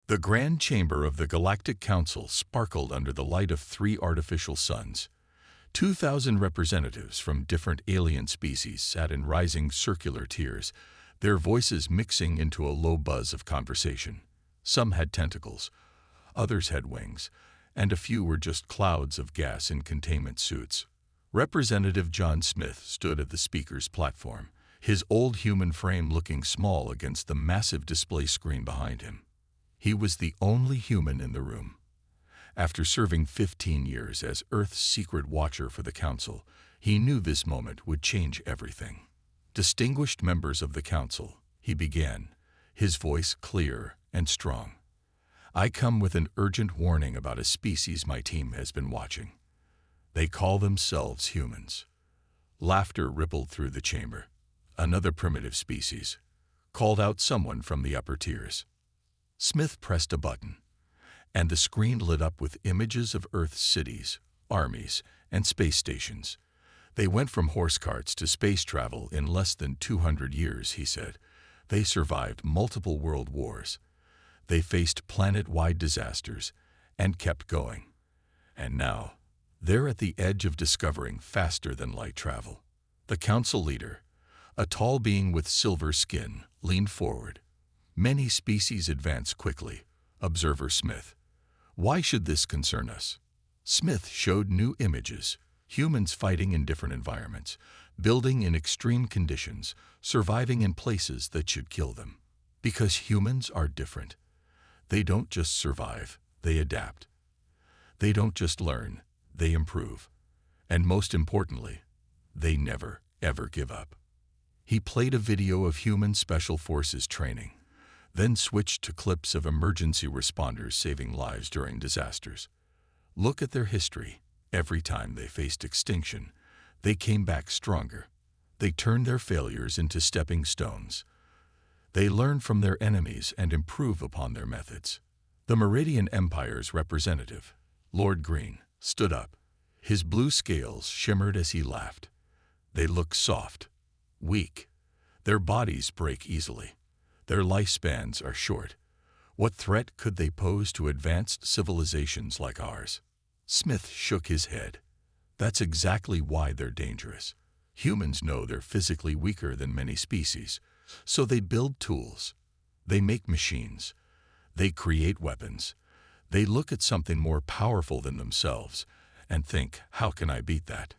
The grand chamber of the Galactic Council sparkled under the light of 3 artificial suns. 2,000 representatives from different alien species sat in rising circular tiers, their voices mixing into a low buzz of conversation. Some had tentacles, others had wings, and a few were just clouds of gas in containment suits. Representative John Smith stood at the speaker's platform, his old human frame looking small against the massive display screen behind him. He was the only human in the room. After serving 15 years as Earth's secret watcher for the Council, he knew this moment would change everything. Distinguished members of the Council, he began, his voice clear and strong. I come with an urgent warning about a species my team has been watching. They call themselves humans. Laughter rippled through the chamber. Another primitive species called out someone from the upper tiers. Smith pressed a button, and the screen lit up with images of Earth's cities, armies, and space stations. They went from horse carts to space travel in less than 200 years, he said. They survived multiple world wars. They faced planet-wide disasters and kept going. And now, they're at the edge of discovering faster-than-light travel. The council leader, a tall being with silver skin, leaned forward. Many species advance quickly, Observer Smith. Why should this concern us? Smith showed new images, humans fighting in different environments, building in extreme conditions, surviving in places that should kill them. Because humans are different. They don't just survive, they adapt. They don't just learn, they improve. And most importantly, they never, ever give up. He played a video of human special forces training, then switched to clips of emergency responders saving lives during disasters. Look at their history. Every time they faced extinction, they came back stronger. They turned their failures into stepping stones. They learn from their enemies and improve upon their methods. The Meridian Empire's representative, Lord Green, stood up. His blue scales shimmered as he laughed. They look soft, weak. Their bodies break easily. Their lifespans are short. What threat could they pose to advanced civilizations like ours? Smith shook his head. That's exactly why they're dangerous. Humans know they're physically weaker than many species, so they build tools. They make machines. They create weapons. They look at something more powerful than themselves and think, how can I beat that?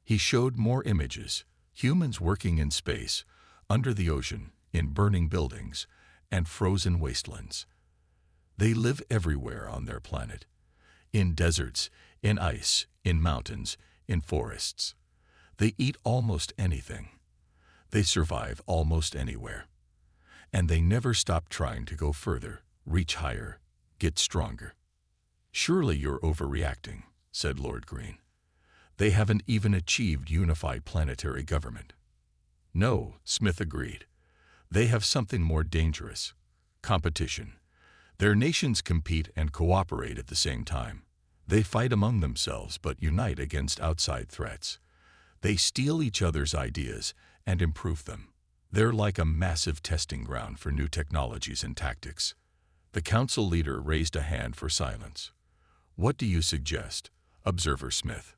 He showed more images, humans working in space, under the ocean, in burning buildings, and frozen wastelands. They live everywhere on their planet. In deserts, in ice, in mountains, in forests. They eat almost anything. They survive almost anywhere. And they never stop trying to go further, reach higher, get stronger. Surely you're overreacting, said Lord Green. They haven't even achieved unified planetary government. No, Smith agreed. They have something more dangerous: competition. Their nations compete and cooperate at the same time. They fight among themselves but unite against outside threats. They steal each other's ideas and improve them. They're like a massive testing ground for new technologies and tactics. The council leader raised a hand for silence. What do you suggest, Observer Smith?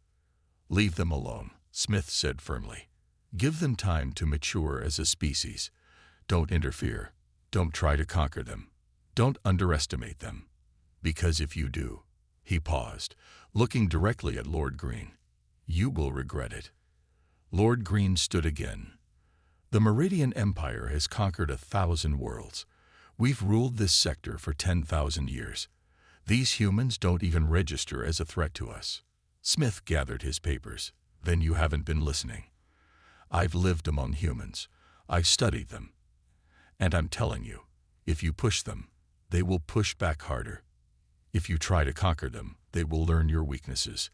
Leave them alone, Smith said firmly. Give them time to mature as a species. Don't interfere. Don't try to conquer them. Don't underestimate them. Because if you do, he paused, looking directly at Lord Green, you will regret it. Lord Green stood again. The Meridian Empire has conquered 1,000 worlds. We've ruled this sector for 10,000 years. These humans don't even register as a threat to us. Smith gathered his papers. Then you haven't been listening. I've lived among humans. I've studied them. And I'm telling you, if you push them, they will push back harder. If you try to conquer them, they will learn your weaknesses.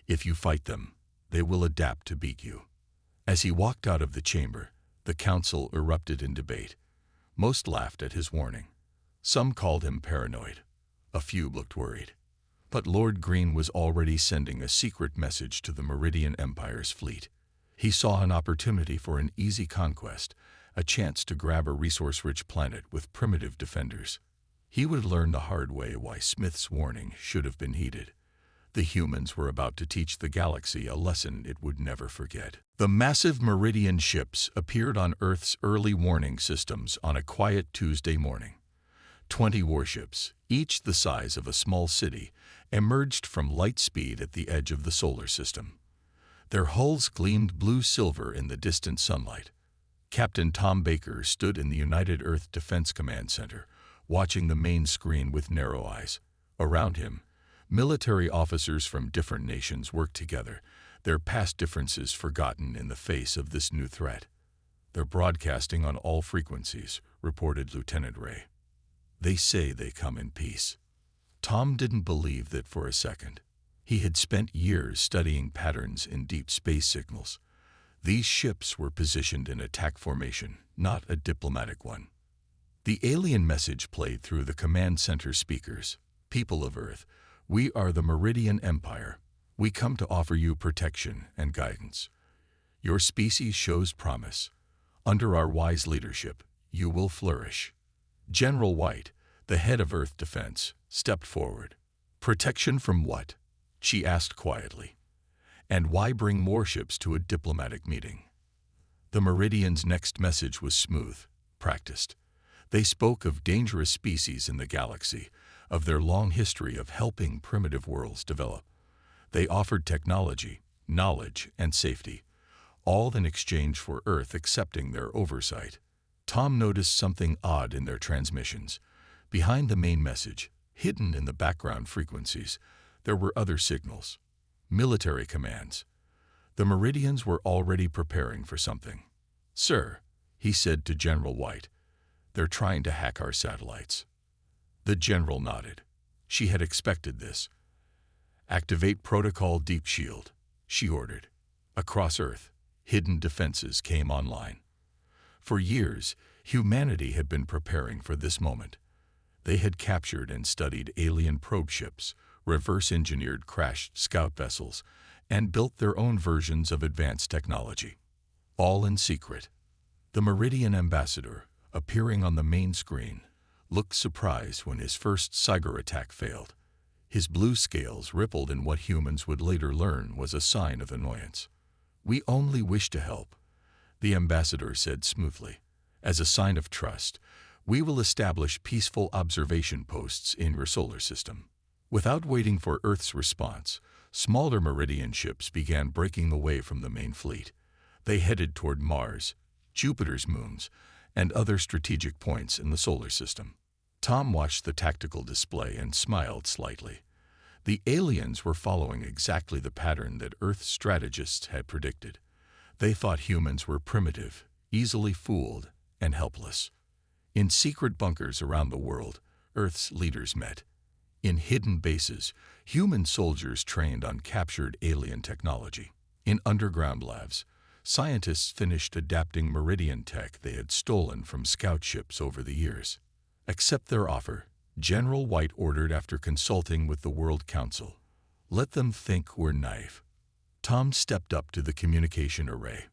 If you fight them, they will adapt to beat you. As he walked out of the chamber, the council erupted in debate. Most laughed at his warning. Some called him paranoid. A few looked worried. But Lord Green was already sending a secret message to the Meridian Empire's fleet. He saw an opportunity for an easy conquest, a chance to grab a resource-rich planet with primitive defenders. He would learn the hard way why Smith's warning should have been heeded. The humans were about to teach the galaxy a lesson it would never forget. The massive Meridian ships appeared on Earth's early warning systems on a quiet Tuesday morning. 20 warships, each the size of a small city, emerged from light speed at the edge of the solar system. Their hulls gleamed blue-silver in the distant sunlight. Captain Tom Baker stood in the United Earth Defense Command Center, watching the main screen with narrow eyes. Around him, military officers from different nations worked together, their past differences forgotten in the face of this new threat. "They're broadcasting on all frequencies," reported Lieutenant Ray. "They say they come in peace." Tom didn't believe that for a second. He had spent years studying patterns in deep space signals. These ships were positioned in attack formation, not a diplomatic one. The alien message played through the command center speakers. "People of Earth, we are the Meridian Empire. We come to offer you protection and guidance. Your species shows promise. Under our wise leadership, you will flourish." General White, the head of Earth Defense, stepped forward. "Protection from what?" she asked quietly. "And why bring more ships to a diplomatic meeting?" The Meridian's next message was smooth, practiced. They spoke of dangerous species in the galaxy, of their long history of helping primitive worlds develop. They offered technology, knowledge, and safety, all in exchange for Earth accepting their oversight. Tom noticed something odd in their transmissions. Behind the main message, hidden in the background frequencies, there were other signals. Military commands. The Meridians were already preparing for something. "Sir," he said to General White, "they're trying to hack our satellites." The general nodded. She had expected this. "Activate Protocol Deep Shield," she ordered. Across Earth, hidden defenses came online. For years, humanity had been preparing for this moment. They had captured and studied alien probe ships, reverse-engineered crashed scout vessels, and built their own versions of advanced technology. All in secret. The Meridian ambassador, appearing on the main screen, looked surprised when his first cyber attack failed. His blue scales rippled in what humans would later learn was a sign of annoyance. "We only wish to help," the ambassador said smoothly. "As a sign of trust, we will establish peaceful observation posts in your solar system." Without waiting for Earth's response, smaller Meridian ships began breaking away from the main fleet. They headed toward Mars, Jupiter's moons, and other strategic points in the solar system. Tom watched the tactical display and smiled slightly. The aliens were following exactly the pattern that Earth strategists had predicted. They thought humans were primitive, easily fooled, and helpless. In secret bunkers around the world, Earth's leaders met. In hidden bases, human soldiers trained on captured alien technology. In underground labs, scientists finished adapting Meridian tech they had stolen from scout ships over the years. "Accept their offer," General White ordered after consulting with the World Council. "Let them think we're naive." Tom stepped up to the communication array.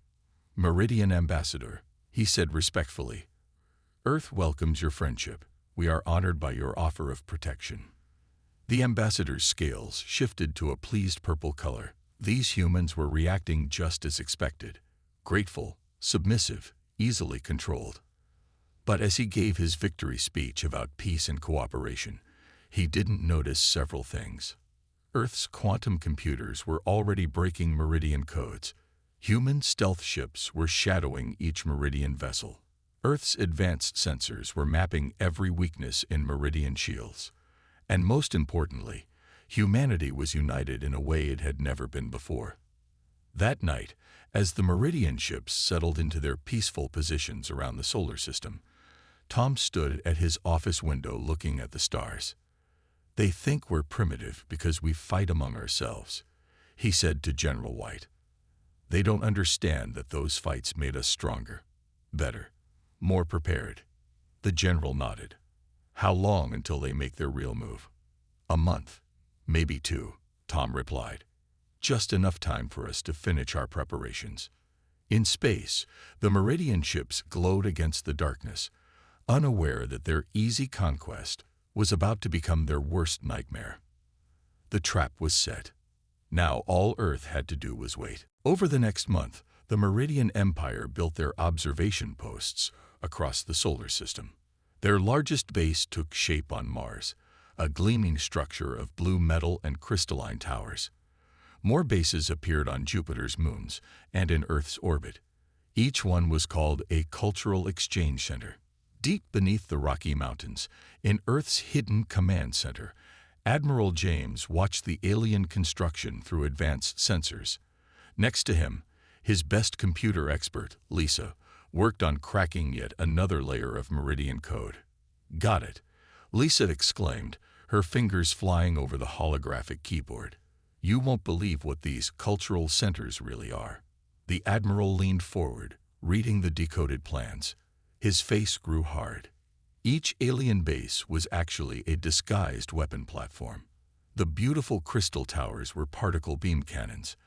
"Meridian Ambassador," he said respectfully, "Earth welcomes your friendship. We are honored by your offer of protection." The ambassador's scales shifted to a pleased purple color. These humans were reacting just as expected. Grateful, submissive, easily controlled. But as he gave his victory speech about peace and cooperation, he didn't notice several things. Earth's quantum computers were already breaking Meridian codes. Human stealth ships were shadowing each Meridian vessel. Earth's advanced sensors were mapping every weakness in Meridian shields. And most importantly, humanity was united in a way it had never been before. That night, as the Meridian ships settled into their peaceful positions around the solar system, Tom stood at his office window looking at the stars. "They think we're primitive because we fight among ourselves," he said to General White. "They don't understand that those fights made us stronger, better, more prepared." The general nodded. "How long until they make their real move?" "A month, maybe 2, Tom replied. "Just enough time for us to finish our preparations." In space, the Meridian ships glowed against the darkness, unaware that their easy conquest was about to become their worst nightmare. The trap was set. Now all Earth had to do was wait. Over the next month, the Meridian Empire built their observation posts across the solar system. Their largest base took shape on Mars, a gleaming structure of blue metal and crystalline towers. More bases appeared on Jupiter's moons and in Earth's orbit. Each one was called a cultural exchange center. Deep beneath the Rocky Mountains, in Earth's hidden command center, Admiral James watched the alien construction through advanced sensors. Next to him, his best computer expert, Lisa, worked on cracking yet another layer of Meridian code. "Got it," Lisa exclaimed, her fingers flying over the holographic keyboard. "You won't believe what these cultural centers really are." The Admiral leaned forward, reading the decoded plans. His face grew hard. Each alien base was actually a disguised weapon platform. The beautiful crystal towers were particle beam cannons.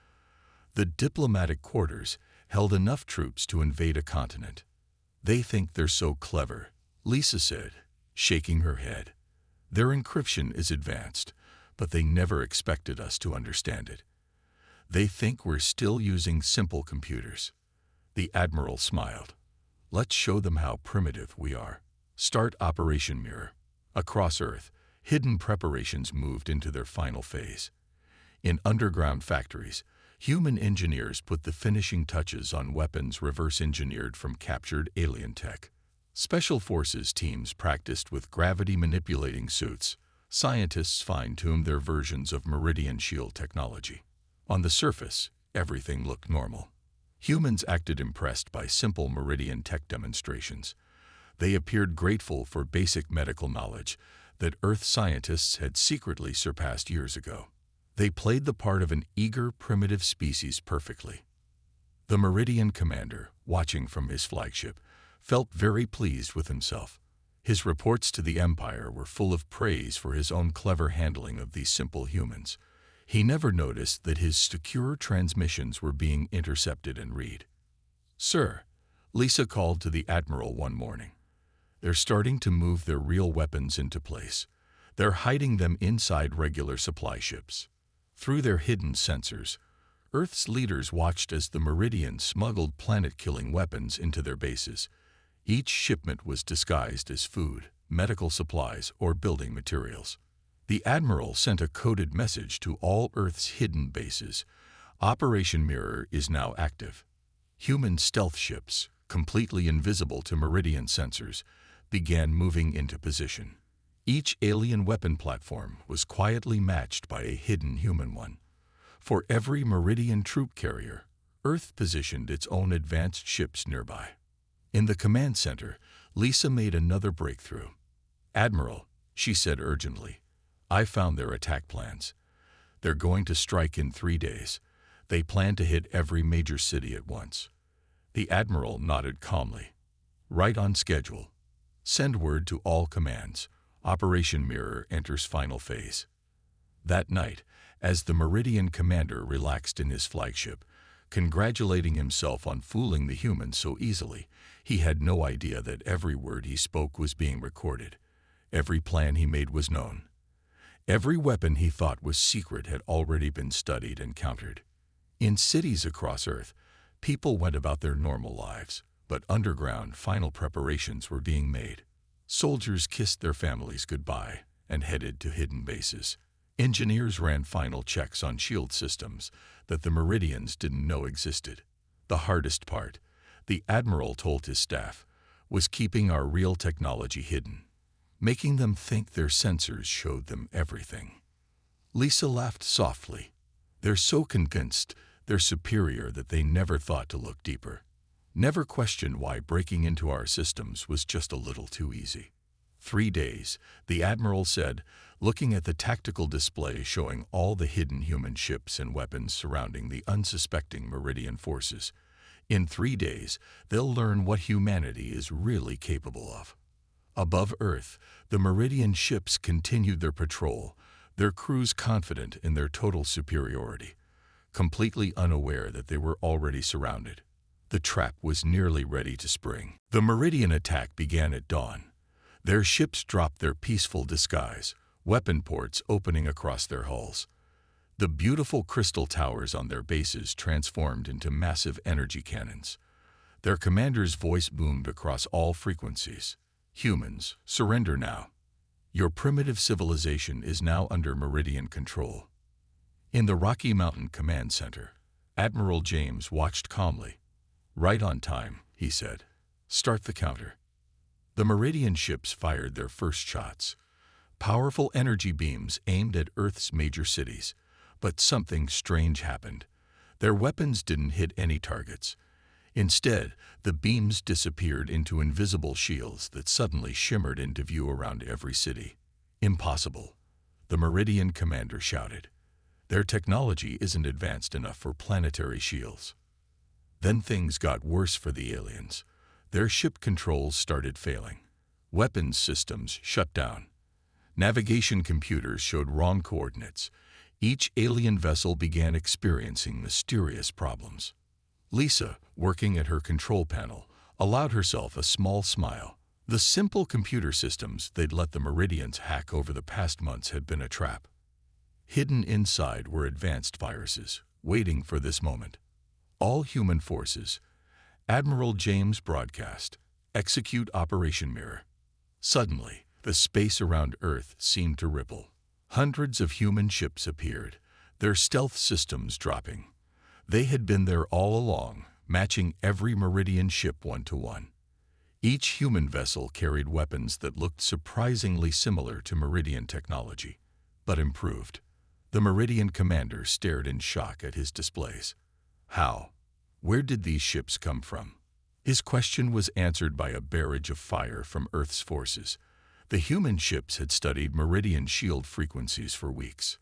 The diplomatic quarters held enough troops to invade a continent. "They think they're so clever," Lisa said, shaking her head. "Their encryption is advanced, but they never expected us to understand it. They think we're still using simple computers." The Admiral smiled. "Let's show them how primitive we are. Start Operation Mirror." Across Earth, hidden preparations moved into their final phase. In underground factories, human engineers put the finishing touches on weapons reverse-engineered from captured alien tech. Special forces teams practiced with gravity-manipulating suits. Scientists fine-tuned their versions of Meridian shield technology. On the surface, everything looked normal. Humans acted impressed by simple Meridian tech demonstrations. They appeared grateful for basic medical knowledge that Earth scientists had secretly surpassed years ago. They played the part of an eager, primitive species perfectly. The Meridian commander, watching from his flagship, felt very pleased with himself. His reports to the Empire were full of praise for his own clever handling of these simple humans. He never noticed that his secure transmissions were being intercepted and read. "Sir," Lisa called to the Admiral one morning. "They're starting to move their real weapons into place. They're hiding them inside regular supply ships." Through their hidden sensors, Earth's leaders watched as the Meridian smuggled planet-killing weapons into their bases. Each shipment was disguised as food, medical supplies, or building materials. The Admiral sent a coded message to all Earth's hidden bases. "Operation Mirror is now active." Human stealth ships, completely invisible to Meridian sensors, began moving into position. Each alien weapon platform was quietly matched by a hidden human one. For every Meridian troop carrier, Earth positioned its own advanced ships nearby. In the command center, Lisa made another breakthrough. "Admiral," she said urgently, "I found their attack plans. They're going to strike in 3 days. They plan to hit every major city at once." The Admiral nodded calmly. "Right on schedule. Send word to all commands. Operation Mirror enters final phase." That night, as the Meridian commander relaxed in his flagship, congratulating himself on fooling the humans so easily, he had no idea that every word he spoke was being recorded. Every plan he made was known. Every weapon he thought was secret had already been studied and countered. In cities across Earth, people went about their normal lives, but underground final preparations were being made. Soldiers kissed their families goodbye and headed to hidden bases. Engineers ran final checks on shield systems that the Meridians didn't know existed. The hardest part, the Admiral told his staff, was keeping our real technology hidden, making them think their sensors showed them everything. Lisa laughed softly. "They're so convinced they're superior that they never thought to look deeper. Never questioned why breaking into our systems was just a little too easy." 3 days, the Admiral said, looking at the tactical display showing all the hidden human ships and weapons surrounding the unsuspecting Meridian forces. "In 3 days, they'll learn what humanity is really capable of." Above Earth, the Meridian ships continued their patrol, their crews confident in their total superiority, completely unaware that they were already surrounded. The trap was nearly ready to spring. The Meridian attack began at dawn. Their ships dropped their peaceful disguise, weapon ports opening across their hulls. The beautiful crystal towers on their bases transformed into massive energy cannons. Their commander's voice boomed across all frequencies. Humans, surrender now. Your primitive civilization is now under Meridian control. In the Rocky Mountain Command Center, Admiral James watched calmly. Right on time, he said. Start the counter. The Meridian ships fired their first shots. Powerful energy beams aimed at Earth's major cities. But something strange happened. Their weapons didn't hit any targets. Instead, the beams disappeared into invisible shields that suddenly shimmered into view around every city. Impossible, the Meridian commander shouted. Their technology isn't advanced enough for planetary shields. Then things got worse for the aliens. Their ship controls started failing. Weapons systems shut down. Navigation computers showed wrong coordinates. Each alien vessel began experiencing mysterious problems. Lisa, working at her control panel, allowed herself a small smile. The simple computer systems they'd let the Meridians hack over the past months had been a trap. Hidden inside were advanced viruses, waiting for this moment. All human forces. Admiral James broadcast. Execute Operation Mirror. Suddenly, the space around Earth seemed to ripple. Hundreds of human ships appeared, their stealth systems dropping. They had been there all along, matching every Meridian ship 1-to-1. Each human vessel carried weapons that looked surprisingly similar to Meridian technology, but improved. The Meridian commander stared in shock at his displays. How? Where did these ships come from? His question was answered by a barrage of fire from Earth's forces. The human ships had studied Meridian shield frequencies for weeks.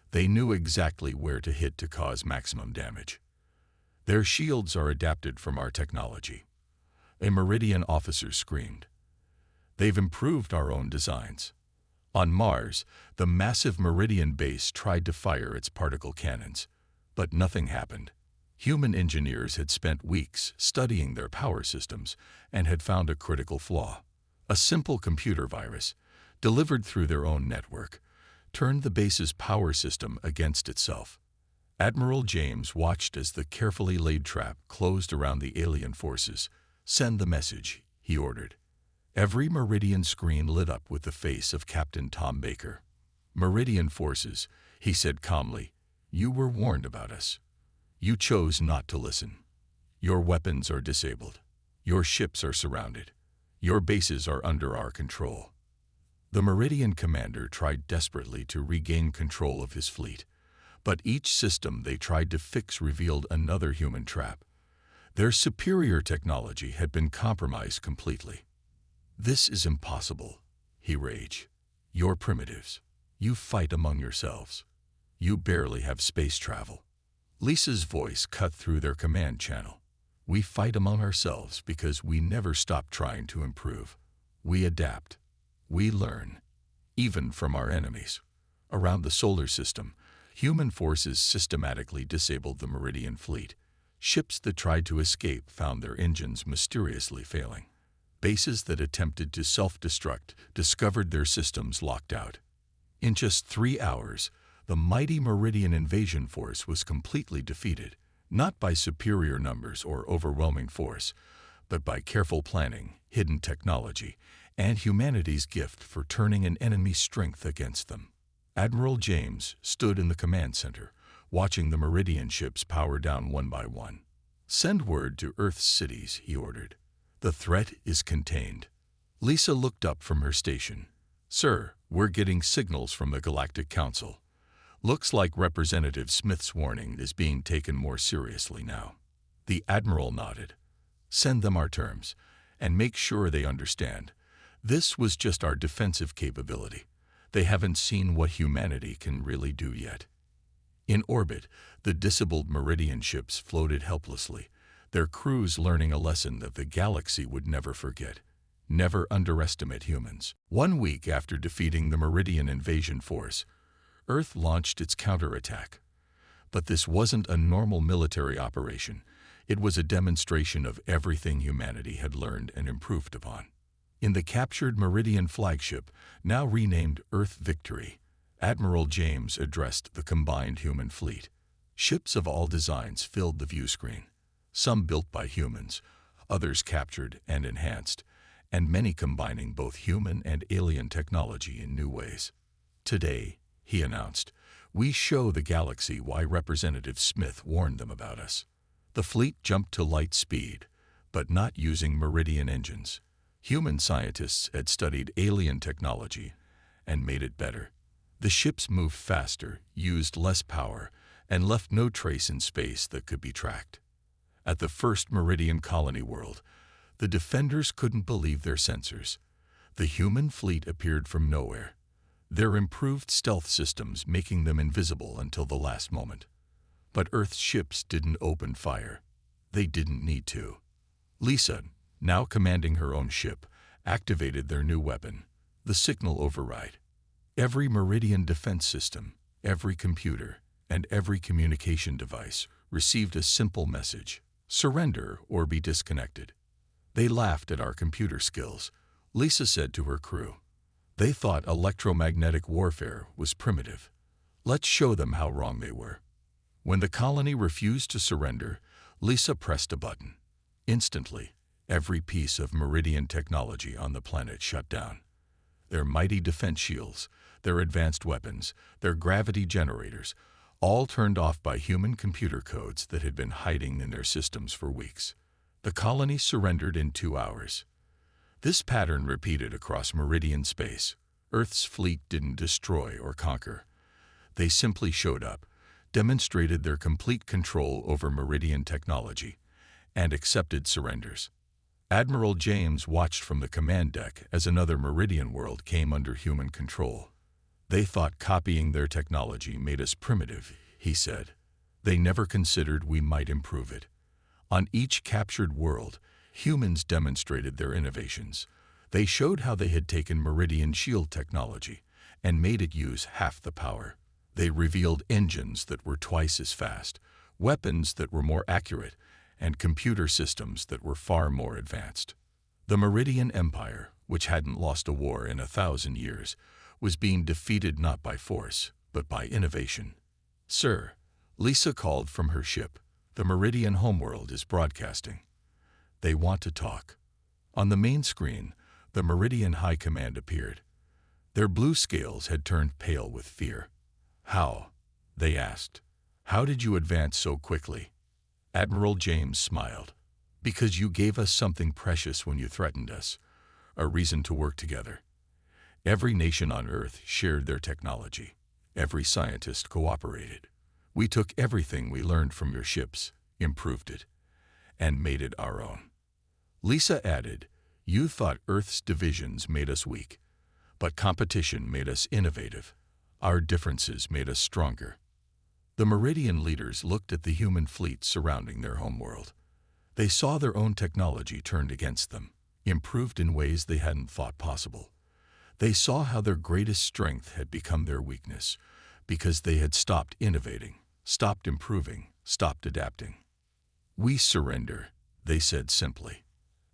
They knew exactly where to hit to cause maximum damage. Their shields are adapted from our technology. A Meridian officer screamed. They've improved our own designs. On Mars, the massive Meridian base tried to fire its particle cannons, but nothing happened. Human engineers had spent weeks studying their power systems and had found a critical flaw. A simple computer virus, delivered through their own network, turned the base's power system against itself. Admiral James watched as the carefully laid trap closed around the alien forces. Send the message, he ordered. Every Meridian screen lit up with the face of Captain Tom Baker. Meridian forces, he said calmly, you were warned about us. You chose not to listen. Your weapons are disabled. Your ships are surrounded. Your bases are under our control. The Meridian commander tried desperately to regain control of his fleet, but each system they tried to fix revealed another human trap. Their superior technology had been compromised completely. This is impossible, he raged. You're primitives. You fight among yourselves. You barely have space travel. Lisa's voice cut through their command channel. We fight among ourselves because we never stop trying to improve. We adapt. We learn, even from our enemies. Around the solar system, human forces systematically disabled the Meridian fleet. Ships that tried to escape found their engines mysteriously failing. Bases that attempted to self-destruct discovered their systems locked out. In just 3 hours, the mighty Meridian invasion force was completely defeated. Not by superior numbers or overwhelming force, but by careful planning, hidden technology, and humanity's gift for turning an enemy's strength against them. Admiral James stood in the command center, watching the Meridian ships power down one by one. Send word to Earth's cities, he ordered. The threat is contained. Lisa looked up from her station. Sir, we're getting signals from the Galactic Council. Looks like Representative Smith's warning is being taken more seriously now. The Admiral nodded. Send them our terms, and make sure they understand. This was just our defensive capability. They haven't seen what humanity can really do yet. In orbit, the disabled Meridian ships floated helplessly, their crews learning a lesson that the galaxy would never forget. Never underestimate humans. 1 week after defeating the Meridian invasion force, Earth launched its counterattack. But this wasn't a normal military operation. It was a demonstration of everything humanity had learned and improved upon. In the captured Meridian flagship, now renamed Earth Victory, Admiral James addressed the combined human fleet. Ships of all designs filled the view screen, some built by humans, others captured and enhanced, and many combining both human and alien technology in new ways. Today, he announced, we show the galaxy why Representative Smith warned them about us. The fleet jumped to light speed, but not using Meridian engines. Human scientists had studied alien technology and made it better. The ships moved faster, used less power, and left no trace in space that could be tracked. At the first Meridian colony world, the defenders couldn't believe their sensors. The human fleet appeared from nowhere, their improved stealth systems making them invisible until the last moment. But Earth's ships didn't open fire. They didn't need to. Lisa, now commanding her own ship, activated their new weapon, the signal override. Every Meridian defense system, every computer, and every communication device received a simple message: surrender or be disconnected. They laughed at our computer skills, Lisa said to her crew. They thought electromagnetic warfare was primitive. Let's show them how wrong they were. When the colony refused to surrender, Lisa pressed a button. Instantly, every piece of Meridian technology on the planet shut down. Their mighty defense shields, their advanced weapons, their gravity generators, all turned off by human computer codes that had been hiding in their systems for weeks. The colony surrendered in 2 hours. This pattern repeated across Meridian space. Earth's fleet didn't destroy or conquer. They simply showed up, demonstrated their complete control over Meridian technology, and accepted surrenders. Admiral James watched from the command deck as another Meridian world came under human control. They thought copying their technology made us primitive, he said. They never considered we might improve it. On each captured world, humans demonstrated their innovations. They showed how they had taken Meridian shield technology and made it use half the power. They revealed engines that were twice as fast, weapons that were more accurate, and computer systems that were far more advanced. The Meridian Empire, which hadn't lost a war in 1,000 years, was being defeated not by force, but by innovation. Sir, Lisa called from her ship. The Meridian homeworld is broadcasting. They want to talk. On the main screen, the Meridian High Command appeared. Their blue scales had turned pale with fear. How? They asked. How did you advance so quickly? Admiral James smiled. Because you gave us something precious when you threatened us, a reason to work together. Every nation on Earth shared their technology. Every scientist cooperated. We took everything we learned from your ships, improved it, and made it our own. Lisa added, you thought Earth's divisions made us weak, but competition made us innovative. Our differences made us stronger. The Meridian leaders looked at the human fleet surrounding their homeworld. They saw their own technology turned against them, improved in ways they hadn't thought possible. They saw how their greatest strength had become their weakness, because they had stopped innovating, stopped improving, stopped adapting. We surrender, they said simply.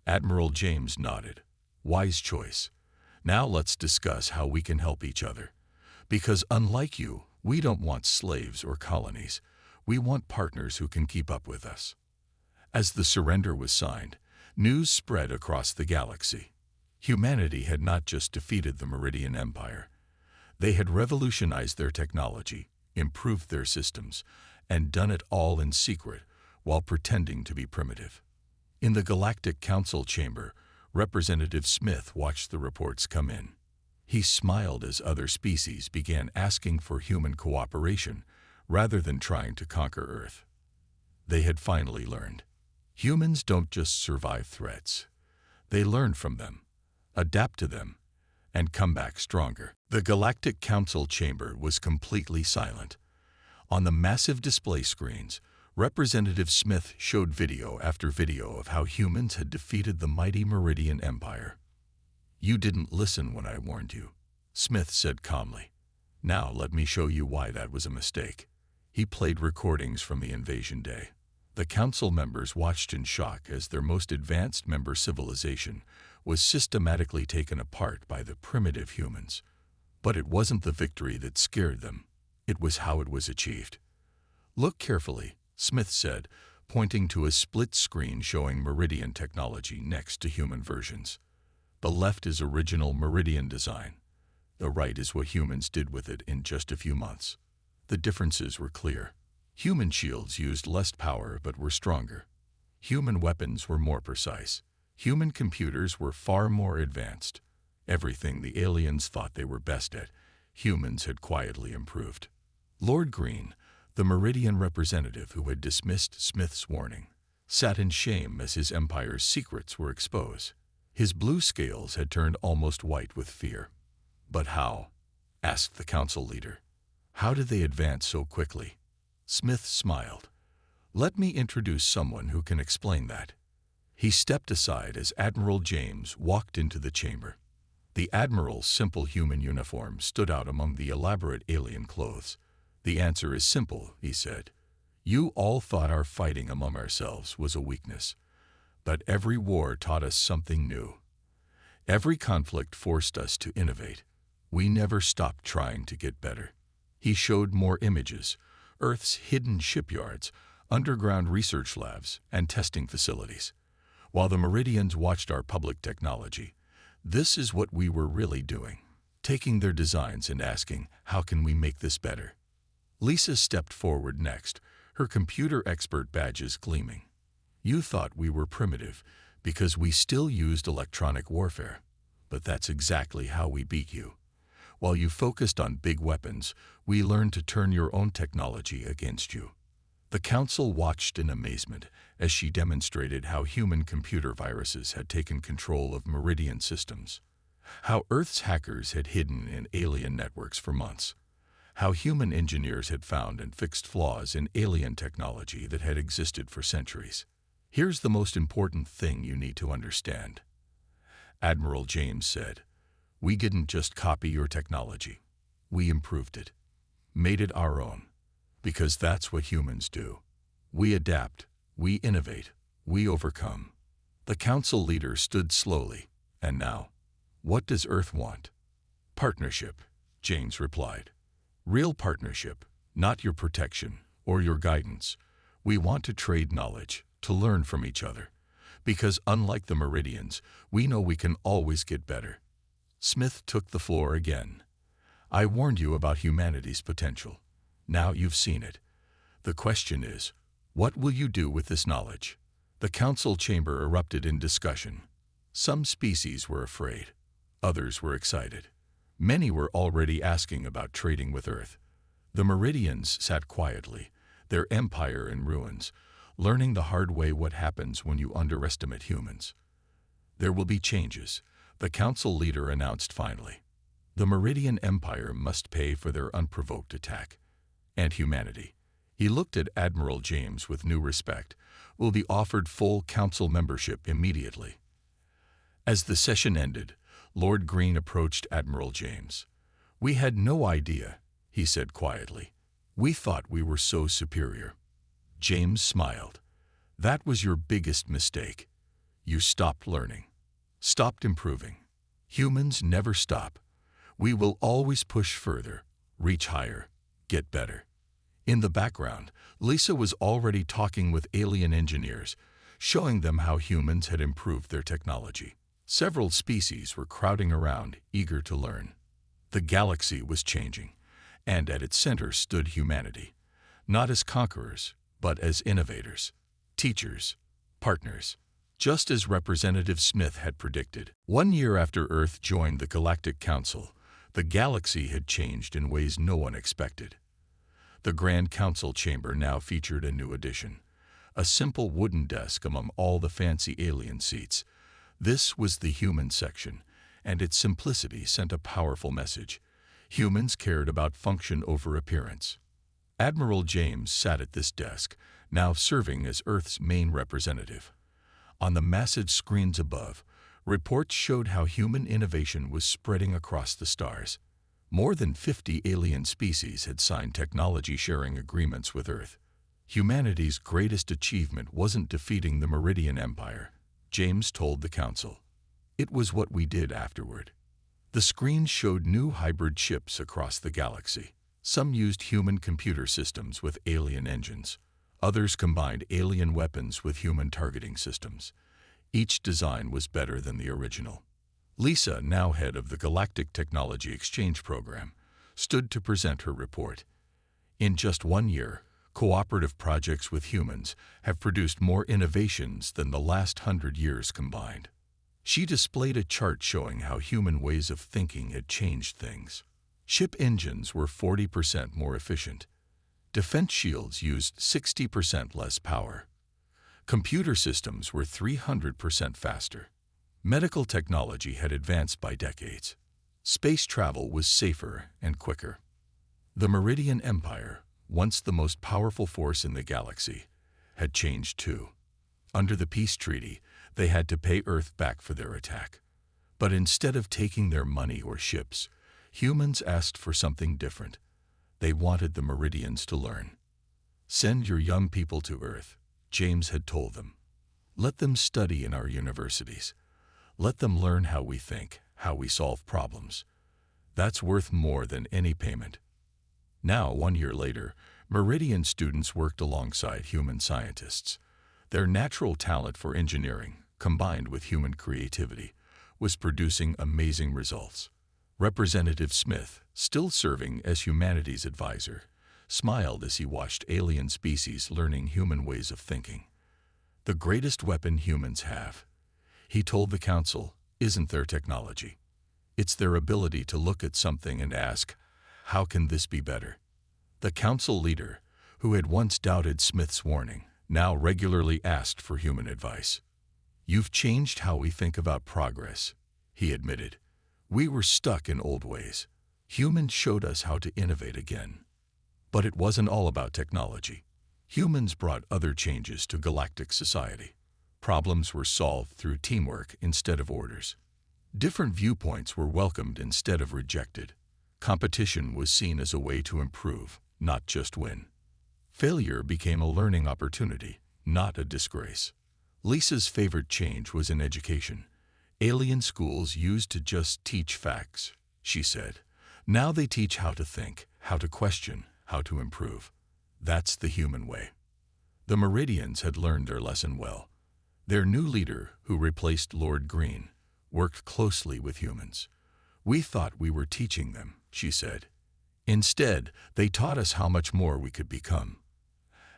Admiral James nodded. Wise choice. Now let's discuss how we can help each other. Because unlike you, we don't want slaves or colonies. We want partners who can keep up with us. As the surrender was signed, news spread across the galaxy. Humanity had not just defeated the Meridian Empire. They had revolutionized their technology, improved their systems, and done it all in secret while pretending to be primitive. In the Galactic Council chamber, Representative Smith watched the reports come in. He smiled as other species began asking for human cooperation rather than trying to conquer Earth. They had finally learned. Humans don't just survive threats. They learn from them, adapt to them, and come back stronger. The Galactic Council chamber was completely silent. On the massive display screens, Representative Smith showed video after video of how humans had defeated the mighty Meridian Empire. You didn't listen when I warned you, Smith said calmly. Now let me show you why that was a mistake. He played recordings from the invasion day. The council members watched in shock as their most advanced member civilization was systematically taken apart by the primitive humans. But it wasn't the victory that scared them. It was how it was achieved. "Look carefully," Smith said, pointing to a split screen showing Meridian technology next to human versions. The left is original Meridian design. The right is what humans did with it in just a few months. The differences were clear. Human shields used less power but were stronger. Human weapons were more precise. Human computers were far more advanced. Everything the aliens thought they were best at, humans had quietly improved. Lord Green, the Meridian representative who had dismissed Smith's warning, sat in shame as his empire's secrets were exposed. His blue scales had turned almost white with fear. "But how?" asked the council leader. "How did they advance so quickly?" Smith smiled. "Let me introduce someone who can explain that." He stepped aside as Admiral James walked into the chamber. The Admiral's simple human uniform stood out among the elaborate alien clothes. "The answer is simple," he said. "You all thought our fighting among ourselves was a weakness. But every war taught us something new. Every conflict forced us to innovate. We never stopped trying to get better." He showed more images: Earth's hidden shipyards, underground research labs, and testing facilities. While the Meridians watched our public technology, this is what we were really doing, taking their designs and asking, how can we make this better? Lisa stepped forward next, her computer expert badges gleaming. "You thought we were primitive because we still used electronic warfare, but that's exactly how we beat you. While you focused on big weapons, we learned to turn your own technology against you." The council watched in amazement as she demonstrated how human computer viruses had taken control of Meridian systems, how Earth's hackers had hidden in alien networks for months, how human engineers had found and fixed flaws in alien technology that had existed for centuries. "Here's the most important thing you need to understand," Admiral James said. "We didn't just copy your technology. We improved it, made it our own. Because that's what humans do. We adapt, we innovate, we overcome." The council leader stood slowly. "And now, what does Earth want?" "Partnership," James replied. "Real partnership, not your protection or your guidance. We want to trade knowledge, to learn from each other. Because unlike the Meridians, we know we can always get better." Smith took the floor again. "I warned you about humanity's potential. Now you've seen it. The question is, what will you do with this knowledge?" The council chamber erupted in discussion. Some species were afraid. Others were excited. Many were already asking about trading with Earth. The Meridians sat quietly, their empire in ruins, learning the hard way what happens when you underestimate humans. "There will be changes," the council leader announced finally. "The Meridian Empire must pay for their unprovoked attack. And humanity," he looked at Admiral James with new respect, "will be offered full council membership immediately." As the session ended, Lord Green approached Admiral James. "We had no idea," he said quietly. "We thought we were so superior." James smiled. "That was your biggest mistake. You stopped learning, stopped improving. Humans never stop. We will always push further, reach higher, get better." In the background, Lisa was already talking with alien engineers, showing them how humans had improved their technology. Several species were crowding around, eager to learn. The galaxy was changing, and at its center stood humanity, not as conquerors, but as innovators, teachers, partners, just as Representative Smith had predicted. 1 year after Earth joined the Galactic Council, the galaxy had changed in ways no one expected. The Grand Council chamber now featured a new addition, a simple wooden desk among all the fancy alien seats. This was the human section, and its simplicity sent a powerful message. Humans cared about function over appearance. Admiral James sat at this desk, now serving as Earth's main representative. On the massive screens above, reports showed how human innovation was spreading across the stars. More than 50 alien species had signed technology-sharing agreements with Earth. Humanity's greatest achievement wasn't defeating the Meridian Empire, James told the council. It was what we did afterward. The screen showed new hybrid ships across the galaxy. Some used human computer systems with alien engines. Others combined alien weapons with human targeting systems. Each design was better than the original. Lisa, now head of the Galactic Technology Exchange Program, stood to present her report. In just 1 year, cooperative projects with humans have produced more innovations than the last 100 years combined. She displayed a chart showing how human ways of thinking had changed things. Ship engines were 40% more efficient. Defense shields used 60% less power. Computer systems were 300% faster. Medical technology had advanced by decades. Space travel was safer and quicker. The Meridian Empire, once the most powerful force in the galaxy, had changed too. Under the peace treaty, they had to pay Earth back for their attack. But instead of taking their money or ships, humans asked for something different. They wanted the Meridians to learn. "Send your young people to Earth," James had told them. "Let them study in our universities. Let them learn how we think, how we solve problems. That's worth more than any payment." Now, 1 year later, Meridian students worked alongside human scientists. Their natural talent for engineering, combined with human creativity, was producing amazing results. Representative Smith, still serving as humanities advisor, smiled as he watched alien species learning human ways of thinking. "The greatest weapon humans have," he told the council, "isn't their technology. It's their ability to look at something and ask, how can this be better?" The council leader, who had once doubted Smith's warning, now regularly asked for human advice. "You've changed how we think about progress," he admitted. "We were stuck in old ways. Humans showed us how to innovate again." But it wasn't all about technology. Humans brought other changes to galactic society. Problems were solved through teamwork instead of orders. Different viewpoints were welcomed instead of rejected. Competition was seen as a way to improve, not just win. Failure became a learning opportunity, not a disgrace. Lisa's favorite change was in education. "Alien schools used to just teach facts," she said. "Now they teach how to think, how to question, how to improve. That's the human way." The Meridians had learned their lesson well. Their new leader, who replaced Lord Green, worked closely with humans. "We thought we were teaching them," she said. "Instead, they taught us how much more we could become."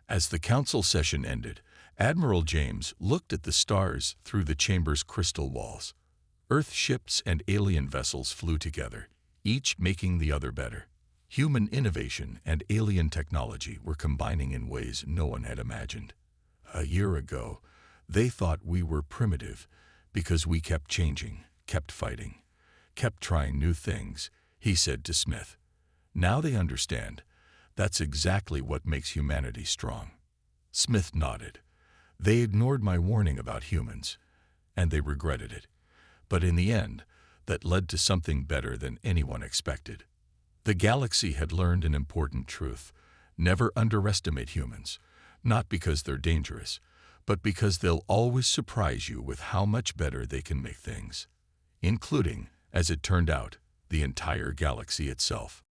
As the council session ended, Admiral James looked at the stars through the chamber's crystal walls. Earth ships and alien vessels flew together, each making the other better. Human innovation and alien technology were combining in ways no one had imagined. "A year ago, they thought we were primitive because we kept changing, kept fighting, kept trying new things," he said to Smith. "Now they understand. That's exactly what makes humanity strong." Smith nodded. "They ignored my warning about humans, and they regretted it. But in the end, that led to something better than anyone expected." The galaxy had learned an important truth: never underestimate humans, not because they're dangerous, but because they'll always surprise you with how much better they can make things, including, as it turned out, the entire galaxy itself.